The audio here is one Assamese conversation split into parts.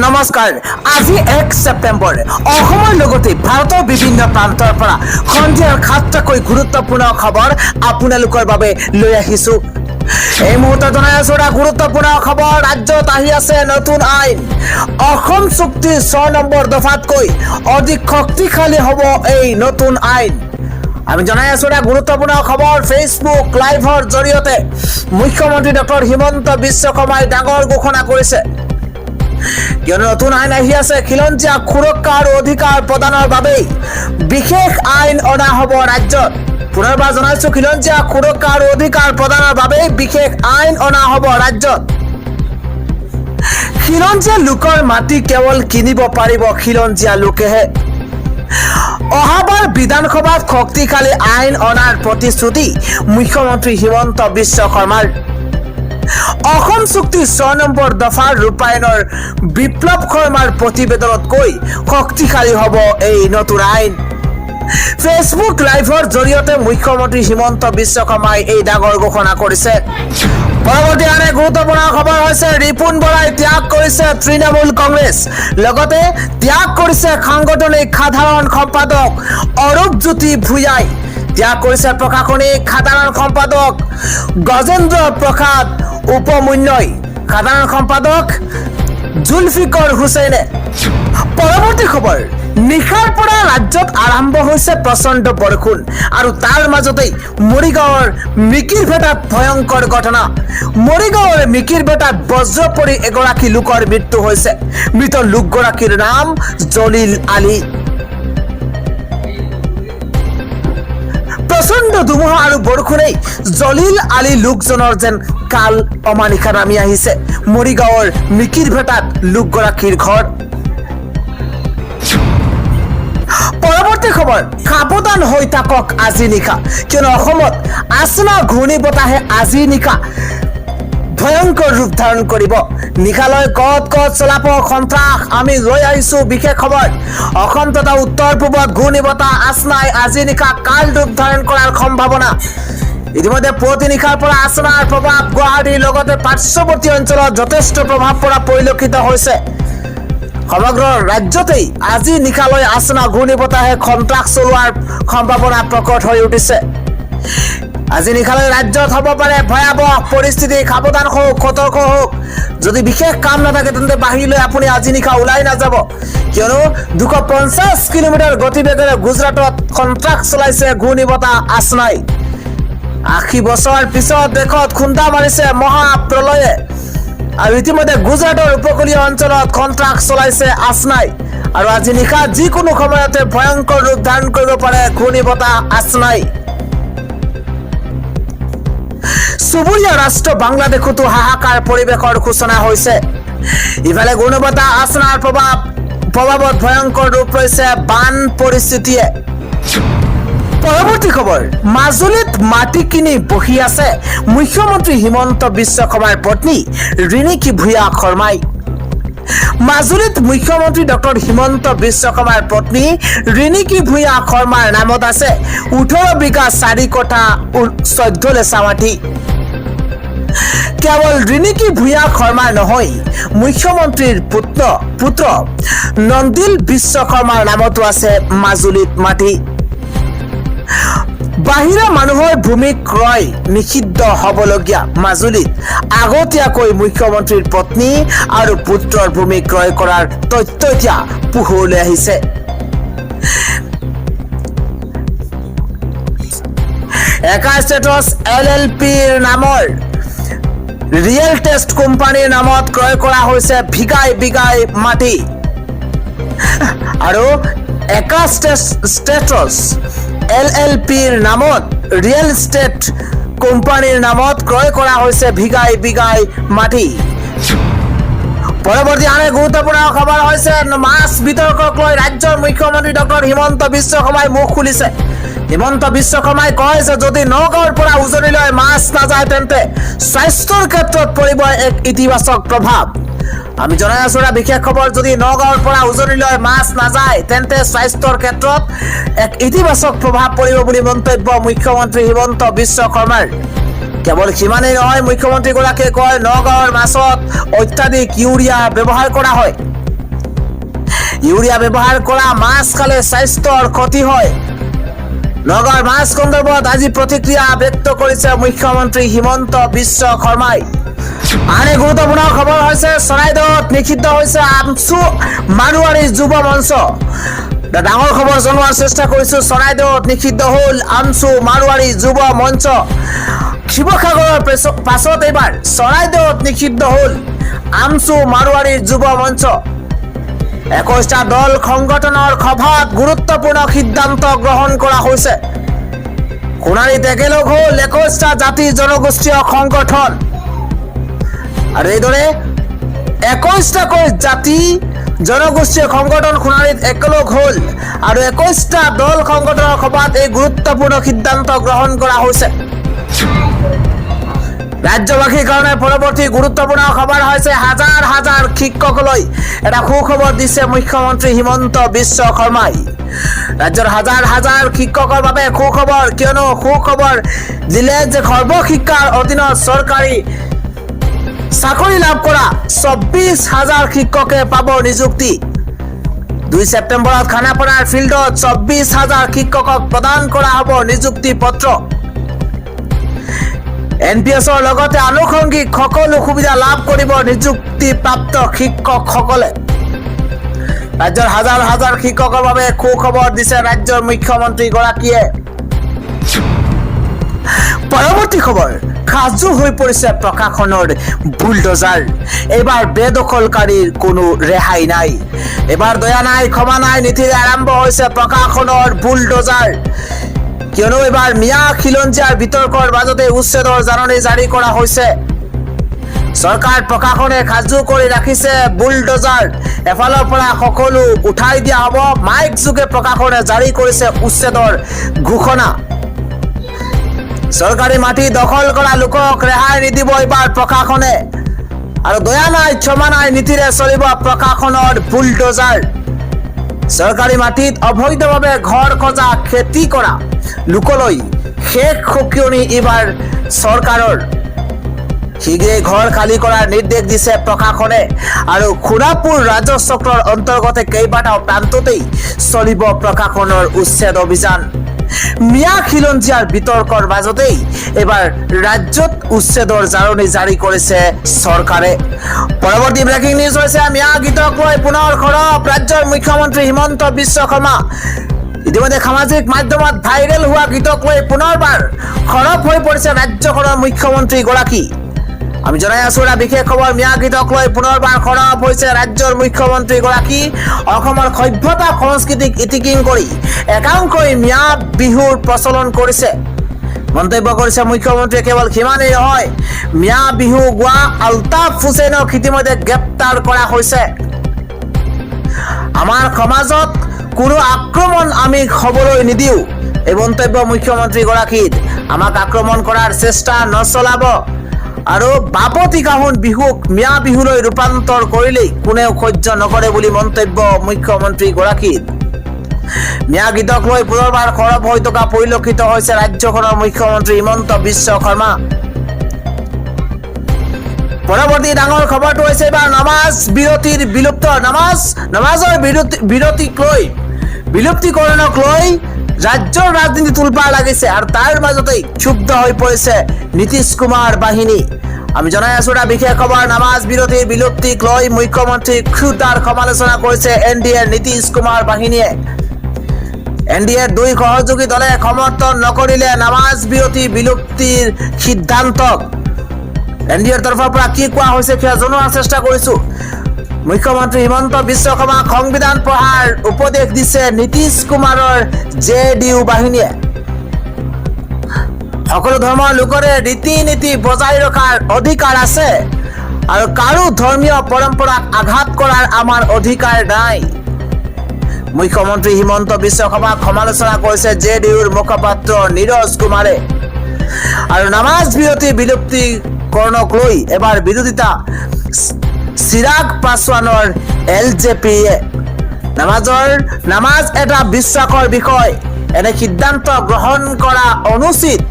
নমস্কাৰ আজি 1 ছেপ্টেম্বৰ অসমৰ লগতে ভাৰতৰ বিভিন্ন প্ৰান্তৰ পৰা সন্ধিয়াৰ 7টাকৈ গুৰুত্বপূৰ্ণ খবৰ আপোনালোকৰ বাবে লৈ আহিছো এই মুহূৰ্তত জনাই আছো এটা গুৰুত্বপূৰ্ণ খবৰ ৰাজ্যত আহি আছে নতুন আইন অসম চুক্তিৰ 6 নম্বৰ দফাতকৈ অধিক শক্তিশালী হ'ব এই নতুন আইন আমি জনাই আছো এটা গুৰুত্বপূৰ্ণ খবৰ ফেচবুক লাইভৰ জৰিয়তে মুখ্যমন্ত্ৰী ডক্টৰ হিমন্ত বিশ্ব শৰ্মাই ডাঙৰ ঘোষণা কৰিছে কিয়নো নতুন আইন আহি আছে খিলঞ্জীয়া সুৰক্ষা আৰু অধিকাৰ প্ৰদানৰ বাবে বিশেষ আইন অনা হ'ব ৰাজ্যত পুনৰবাৰ জনাইছো খিলঞ্জীয়া সুৰক্ষা আৰু অধিকাৰ প্ৰদানৰ বাবে বিশেষ আইন অনা হ'ব ৰাজ্যত খিলঞ্জীয়া লোকৰ মাটি কেৱল কিনিব পাৰিব খিলঞ্জীয়া লোকেহে অহাবাৰ বিধানসভাত শক্তিশালী আইন অনাৰ প্ৰতিশ্ৰুতি মুখ্যমন্ত্ৰী হিমন্ত বিশ্ব শৰ্মাৰ অসম চুক্তিৰ 6 নম্বৰ দফাৰ ৰূপায়ণৰ বিপ্লৱ শৰ্মাৰ প্ৰতিবেদনতকৈ শক্তিশালী হ'ব এই নতুন আইন ফেচবুক লাইভৰ জৰিয়তে মুখ্যমন্ত্ৰী হিমন্ত বিশ্ব শৰ্মাই এই ডাঙৰ ঘোষণা কৰিছে পৰৱৰ্তী আন এক গুৰুত্বপূৰ্ণ খবৰ হৈছে ৰিপুণ বৰাই ত্যাগ কৰিছে তৃণমূল কংগ্ৰেছ লগতে ত্যাগ কৰিছে সাংগঠনিক সাধাৰণ সম্পাদক অৰূপজ্যোতি ভূঞাই ত্যাগ কৰিছে প্ৰশাসনিক সাধাৰণ সম্পাদক গজেন্দ্ৰ প্ৰসাদ উপমুন্যই সাধাৰণ সম্পাদক জুলফিকৰ হুছেইনে পৰৱৰ্তী খবৰ নিশাৰ পৰা ৰাজ্যত আৰম্ভ হৈছে প্ৰচণ্ড বৰষুণ আৰু তাৰ মাজতেই মৰিগাঁৱৰ মিকিৰভেটাত ভয়ংকৰ ঘটনা মৰিগাঁৱৰ মিকিৰভেটাত বজ্ৰ পৰি এগৰাকী লোকৰ মৃত্যু হৈছে মৃত লোকগৰাকীৰ নাম জলিল আলী প্ৰচণ্ড ধুমুহা আৰু বৰষুণেই জলিল আলী লোকজনৰ যেন কাল অমানিশা নামি আহিছে মৰিগাঁৱৰ মিকিৰভেটাত লোকগৰাকীৰ ঘৰ পৰৱৰ্তী খবৰ সাৱধান হৈ থাকক আজি নিশা কিয়নো অসমত আসনা ঘূৰ্ণী বতাহে আজি নিশা ভয়ংকৰ ৰূপ ধাৰণ কৰিব নিশালৈ কত চলাব সন্ত্ৰাস আমি লৈ আহিছো বিশেষ খবৰ অসম তথা উত্তৰ পূবত ঘূৰ্ণী বতাহ আসনাই আজি নিশা কাল ৰূপ ধাৰণ কৰাৰ সম্ভাৱনা ইতিমধ্যে পুৱতি নিশাৰ পৰা আসনাৰ প্ৰভাৱ গুৱাহাটীৰ লগতে পাৰ্শ্বৱৰ্তী অঞ্চলত যথেষ্ট প্ৰভাৱ পৰা পৰিলক্ষিত হৈছে সমগ্ৰ ৰাজ্যতেই আজি নিশালৈ আসনা ঘূৰ্ণী বতাহে সন্ত্ৰাস চলোৱাৰ সম্ভাৱনা প্ৰকট হৈ উঠিছে আজি নিশালৈ ৰাজ্যত হ'ব পাৰে ভয়াৱহ পৰিস্থিতি সাৱধান হওক সতৰ্ক হওক যদি বিশেষ কাম নাথাকে তেন্তে বাহিৰলৈ আপুনি আজি নিশা ওলাই নাযাব কিয়নো 250 কিলোমিটাৰ গতিবেগেৰে গুজৰাটত সন্ত্ৰাস চলাইছে ঘূৰ্ণী বতাহ আসনাই 80 বছৰ পিছত দেশত খুন্দা মাৰিছে মহাপ্ৰলয়ে আৰু ইতিমধ্যে গুজৰাটৰ উপকূলীয় অঞ্চলত সন্ত্ৰাস চলাইছে আসনাই আৰু আজি নিশা যিকোনো সময়তে ভয়ংকৰ ৰূপ ধাৰণ কৰিব পাৰে ঘূৰ্ণী বতাহ আসনাই চুবুৰীয়া ৰাষ্ট্ৰ বাংলাদেশতো হাহাকাৰ পৰিৱেশৰ সূচনা হৈছে ইফালে ঘূৰ্ণী বতাহ আসনাৰ প্ৰভাৱত ভয়ংকৰ ৰূপ লৈছে বান পৰিস্থিতিয়ে পৰৱৰ্তী খবৰ মাজুলীত মাটি কিনি বহি আছে মুখ্যমন্ত্ৰী হিমন্ত বিশ্ব শৰ্মাৰ পত্নী ৰিণিকী ভূঞা শৰ্মাই মাজুলীত মুখ্যমন্ত্ৰী ডক্টৰ হিমন্ত বিশ্ব শৰ্মাৰ পত্নী ৰিণিকী ভূঞা শৰ্মাৰ নামত আছে 18 বিঘা 4 কঠা 14 লেচা মাটি কেৱল ৰিণিকী ভূঞা শৰ্মাৰ নহয় মুখ্যমন্ত্ৰীৰ পুত্ৰ নন্দিল বিশ্ব শৰ্মাৰ নামতো আছে মাজুলীত মাটি বাহিৰা মানুহৰ ভূমি ক্ৰয় নিষিদ্ধ হ'বলগীয়া মাজুলীত আগতীয়াকৈ মুখ্যমন্ত্ৰীৰ পত্নী আৰু পুত্ৰৰ ভূমি ক্ৰয় কৰাৰ তথ্য এতিয়া পোহৰলৈ আহিছে একা ষ্টেটাছ LLPৰ নামৰ ৰিয়েল টেষ্ট কোম্পানীৰ নামত ক্ৰয় কৰা হৈছে বিঘাই মাটি আৰু একা ষ্টেটাছ LLPৰ নামত ৰিয়েল ষ্টেট কোম্পানীৰ নামত ক্ৰয় কৰা হৈছে বিঘাই মাটি পৰৱৰ্তী আন এক গুৰুত্বপূৰ্ণ খবৰ হৈছে মাছ বিতৰ্কক লৈ ৰাজ্যৰ মুখ্যমন্ত্ৰী ডক্টৰ হিমন্ত বিশ্ব শৰ্মাই মুখ খুলিছে হিমন্ত বিশ্ব শৰ্মাই কয় যে যদি নগাঁৱৰ পৰা উজনিলৈ মাছ নাযায় তেন্তে স্বাস্থ্যৰ ক্ষেত্ৰত পৰিব এক ইতিবাচক প্ৰভাৱ আমি জনাই আছো এটা বিশেষ খবৰ যদি নগাঁৱৰ পৰা উজনিলৈ মাছ নাযায় তেন্তে স্বাস্থ্যৰ ক্ষেত্ৰত এক ইতিবাচক প্ৰভাৱ পৰিব বুলি মন্তব্য মুখ্যমন্ত্ৰী হিমন্ত বিশ্ব শৰ্মাৰ কেৱল সিমানেই নহয় মুখ্যমন্ত্ৰীগৰাকীয়ে কয় নগাঁৱৰ মাছত অত্যাধিক ইউৰিয়া ব্যৱহাৰ কৰা হয় ইউৰিয়া ব্যৱহাৰ কৰা মাছ খালে স্বাস্থ্যৰ ক্ষতি হয়। নগৰ মাছ সন্দৰ্ভত আজি প্ৰতিক্ৰিয়া ব্যক্ত কৰিছে মুখ্যমন্ত্ৰী হিমন্ত বিশ্ব শৰ্মাই। আন এক গুৰুত্বপূৰ্ণ খবৰ হৈছে চৰাইদেউত নিষিদ্ধ হৈছে আমচু মাৰোৱাৰী যুৱ মঞ্চ। ডাঙৰ খবৰ জনোৱাৰ চেষ্টা কৰিছো। চৰাইদেউত নিষিদ্ধ হ'ল আমচু মাৰোৱাৰী যুৱ মঞ্চ। শিৱসাগৰৰ পাছত এইবাৰ চৰাইদেউত নিষিদ্ধ হ'ল আমচু মাৰোৱাৰী যুৱ মঞ্চ। 21টা দল সংগঠনৰ সভাত গুৰুত্বপূৰ্ণ সিদ্ধান্ত গ্ৰহণ কৰা হৈছে। সোণাৰীত একেলগ হ'ল 21টা জাতি জনগোষ্ঠীয় সংগঠন আৰু এইদৰে 21টাকৈ জাতি জনগোষ্ঠীয় সংগঠন সোণাৰীত একেলগ হ'ল আৰু 21টা দল সংগঠনৰ সভাত এই গুৰুত্বপূৰ্ণ সিদ্ধান্ত গ্ৰহণ কৰা হৈছে। ৰাজ্যবাসীৰ কাৰণে পৰৱৰ্তী গুৰুত্বপূৰ্ণ খবৰ হৈছে হাজাৰ হাজাৰ শিক্ষকলৈ এটা সুখবৰ দিছে মুখ্যমন্ত্ৰী হিমন্ত বিশ্ব শৰ্মাই। ৰাজ্যৰ হাজাৰ হাজাৰ শিক্ষকৰ বাবে সুখবৰ, কিয়নো সুখবৰ দিলে যে সৰ্বশিক্ষাৰ অধীনত চৰকাৰী চাকৰি লাভ কৰা 24,000 শিক্ষকে পাব নিযুক্তি। 2 ছেপ্টেম্বৰত খানাপাৰাৰ ফিল্ডত 24,000 শিক্ষকক প্ৰদান কৰা হ'ব নিযুক্তি পত্ৰ। NPSৰ লগতে আনুষংগিক সকলো সুবিধা লাভ কৰিব নিযুক্তিপ্ৰাপ্ত শিক্ষকসকলে। ৰাজ্যৰ হাজাৰ হাজাৰ শিক্ষকৰ বাবে সুখবৰ দিছে ৰাজ্যৰ মুখ্যমন্ত্ৰীগৰাকীয়ে। পৰৱৰ্তী খবৰ, সাজু হৈ পৰিছে প্ৰশাসনৰ বুলডোজাৰ। এইবাৰ বেদখলকাৰীৰ কোনো ৰেহাই নাই। এইবাৰ দয়া নাই, ক্ষমা নাই নীতিৰে আৰম্ভ হৈছে প্ৰশাসনৰ বুলডোজাৰ। কিয়নো এইবাৰ মিয়া খিলঞ্জীয়াৰ বিতৰ্কৰ মাজতে উচ্ছেদৰ জাননী জাৰি কৰা হৈছে। চৰকাৰ প্ৰশাসনে সাজু কৰি ৰাখিছে বুলডোজাৰ। এফালৰ পৰা সকলো উঠাই দিয়া হ'ব। মাইক যোগে প্ৰশাসনে জাৰি কৰিছে উচ্ছেদৰ ঘোষণা। চৰকাৰী মাটি দখল কৰা লোকক ৰেহাই নিদিব এইবাৰ প্ৰশাসনে। আৰু দয়া নাই, ক্ষমা নাই নীতিৰে চলিব প্ৰশাসনৰ বুলডোজাৰ। চৰকাৰী মাটিত অবৈধভাৱে ঘৰ সজা খেতি কৰা লোকলৈ শেষ সকিয়নি এইবাৰ চৰকাৰৰ। শীঘ্ৰে ঘৰ খালী কৰাৰ নিৰ্দেশ দিছে প্ৰশাসনে। আৰু সোণাপুৰ ৰাজচক্ৰৰ অন্তৰ্গত কেইবাটাও প্ৰান্ততেই চলিব প্ৰশাসনৰ উচ্ছেদ অভিযান। মিয়া খিলঞ্জীয়াৰ বিতৰ্কৰ মাজতেই এইবাৰ ৰাজ্যত উচ্ছেদৰ জাননী জাৰি কৰিছে চৰকাৰে। পৰৱৰ্তী ব্ৰেকিং নিউজ হৈছে মিয়া গীতক লৈ পুনৰ সৰব ৰাজ্যৰ মুখ্যমন্ত্ৰী হিমন্ত বিশ্ব শৰ্মা। ইতিমধ্যে সামাজিক মাধ্যমত ভাইৰেল হোৱা গীতক লৈ পুনৰবাৰ সৰব হৈ পৰিছে ৰাজ্যখনৰ মুখ্যমন্ত্ৰীগৰাকী। আমি জনাই আছো এটা বিশেষ খবৰ, মিয়া গীতক লৈ পুনৰবাৰ সৰব হৈছে ৰাজ্যৰ মুখ্যমন্ত্ৰীগৰাকী। অসমৰ সভ্যতা সংস্কৃতিক ইতিকিং কৰি একাংশই মিয়া বিহুৰ প্ৰচলন কৰিছে। মন্তব্য কৰিছে মুখ্যমন্ত্ৰীয়ে। কেৱল সিমানেই নহয়, মিয়া বিহু গোৱা আলতাফ হুছেইনক ইতিমধ্যে গ্ৰেপ্তাৰ কৰা হৈছে। আমাৰ সমাজত কোনো আক্ৰমণ আমি হ'বলৈ নিদিওঁ, এই মন্তব্য মুখ্যমন্ত্ৰীগৰাকীৰ। আমাক আক্ৰমণ কৰাৰ চেষ্টা নচলাব আৰু বাপতি কাহুন বিহুক মিয়া বিহুলৈ ৰূপান্তৰ কৰিলেই কোনেও সহ্য নকৰে বুলি মন্তব্য মুখ্যমন্ত্ৰীগৰাকীৰ। মিয়া গীতক লৈ পুনৰবাৰ সৰব হৈ থকা পৰিলক্ষিত হৈছে ৰাজ্যখনৰ মুখ্যমন্ত্ৰী হিমন্ত বিশ্ব শৰ্মা। পৰৱৰ্তী ডাঙৰ খবৰটো হৈছে এইবাৰ নমাজ বিৰতিৰ বিলুপ্ত। নমাজৰ বিলুপ্তিকৰণক লৈ ৰাজ্যৰ ৰাজনীতি তোলপাৰ লাগিছে আৰু তাৰ মাজতেই ক্ষুব্ধ হৈ পৰিছে নীতিশ কুমাৰ বাহিনী। আমি জনাই আছো এটা বিশেষ খবৰ, নমাজ বিৰতিৰ বিলুপ্তিক লৈ মুখ্যমন্ত্ৰী ক্ষুদ্ধাৰ সমালোচনা কৰিছে NDAৰ নীতিশ কুমাৰ বাহিনীয়ে। NDAৰ 2 সহযোগী দলে সমৰ্থন নকৰিলে নমাজ বিৰতি বিলুপ্তিৰ সিদ্ধান্তক। NDAৰ তৰফৰ পৰা কি কোৱা হৈছে সেয়া জনোৱাৰ চেষ্টা কৰিছো। মুখ্যমন্ত্ৰী হিমন্ত বিশ্ব শৰ্মাক সংবিধান পঢ়াৰ উপদেশ দিছে নীতিশ কুমাৰৰ JDU বাহিনীয়ে। সকলো ধৰ্মৰ লোকৰে ৰীতি নীতি বজাই ৰখাৰ অধিকাৰ আছে আৰু কাৰো ধৰ্মীয় পৰম্পৰাক আঘাত কৰাৰ আমাৰ অধিকাৰ নাই। মুখ্যমন্ত্ৰী হিমন্ত বিশ্ব শৰ্মাক সমালোচনা কৰিছে JDUৰ মুখপাত্ৰ নীৰজ কুমাৰে। আৰু নামাজ বিৰতি বিলুপ্তিকৰণক লৈ এবাৰ বিৰোধিতা চিৰাগ পাছোৱানৰ LJP-য়ে। নামাজ এটা বিশ্বাসৰ বিষয়, এনে সিদ্ধান্ত গ্ৰহণ কৰা অনুচিত।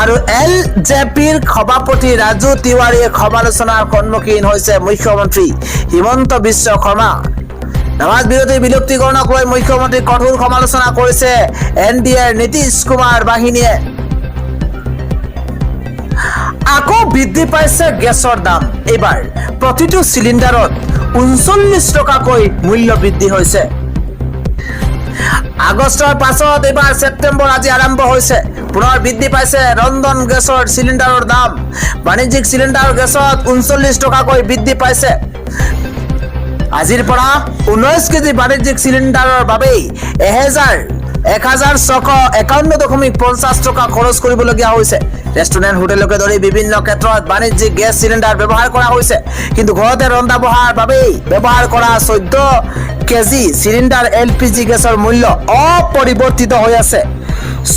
আৰু LJP-ৰ সভাপতি ৰাজু তিৱাৰীয়ে সমালোচনাৰ সন্মুখীন হৈছে মুখ্যমন্ত্ৰী হিমন্ত বিশ্ব শৰ্মা। নামাজ বিৰোধী বিলুপ্তিকৰণক লৈ মুখ্যমন্ত্ৰী কঠোৰ সমালোচনা কৰেছে এনডিএৰ নীতিশ কুমাৰ বাহিনীয়ে। আকৌ বৃদ্ধি পাইছে গেছৰ দাম। এইবাৰ প্ৰতিটো চিলিণ্ডাৰত 39 টকাকৈ মূল্য বৃদ্ধি হৈছে। আগষ্টৰ পাছত এইবাৰ ছেপ্টেম্বৰ আজি আৰম্ভ হৈছে। পুনৰ বৃদ্ধি পাইছে ৰন্ধন গেছৰ চিলিণ্ডাৰৰ দাম। বাণিজ্যিক চিলিণ্ডাৰ গেছত 39 টকাকৈ বৃদ্ধি পাইছে। আজিৰ পৰা 19 কেজি বাণিজ্যিক চিলিণ্ডাৰৰ বাবেই 1,651.50 টকা খৰচ কৰিবলগীয়া হৈছে। ৰেষ্টুৰেণ্ট হোটেলকে ধৰি বিভিন্ন ক্ষেত্ৰত বাণিজ্যিক গেছ চিলিণ্ডাৰ ব্যৱহাৰ কৰা হৈছে, কিন্তু ঘৰতে ৰন্ধা বঢ়াৰ বাবেই ব্যৱহাৰ কৰা 14 কেজি চিলিণ্ডাৰ এলপিজি গেছৰ মূল্য অপৰিৱৰ্তিত হৈ আছে।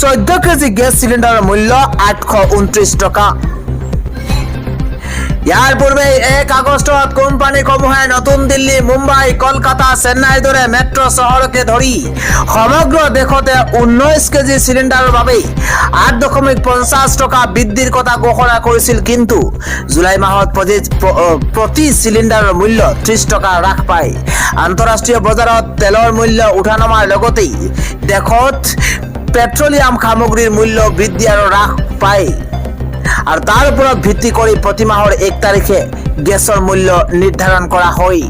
14 কেজি গেছ চিলিণ্ডাৰৰ মূল্য 829 টকা। ইয়াৰ পূৰ্বে 1 আগষ্টত কোম্পানীসমূহে নতুন দিল্লী, মুম্বাই, কলকাতা, চেন্নাইৰ দৰে মেট্ৰ' চহৰকে ধৰি সমগ্ৰ দেশতে 19 কেজি চিলিণ্ডাৰৰ বাবে 8.50 টকা বৃদ্ধিৰ কথা ঘোষণা কৰিছিল, কিন্তু জুলাই মাহত প্ৰতি চিলিণ্ডাৰৰ মূল্য 30 টকা হ্ৰাস পায়। আন্তঃৰাষ্ট্ৰীয় বজাৰত তেলৰ মূল্য উঠানমাৰ লগতেই দেশত পেট্ৰলিয়াম সামগ্ৰীৰ মূল্য বৃদ্ধি আৰু হ্ৰাস পায়। আৰ তাৰ উপৰ ভিত্তি কৰে প্ৰতি মাহৰ 1 তাৰিখে গ্যাসেৰ মূল্য নিৰ্ধাৰণ কৰা হয়।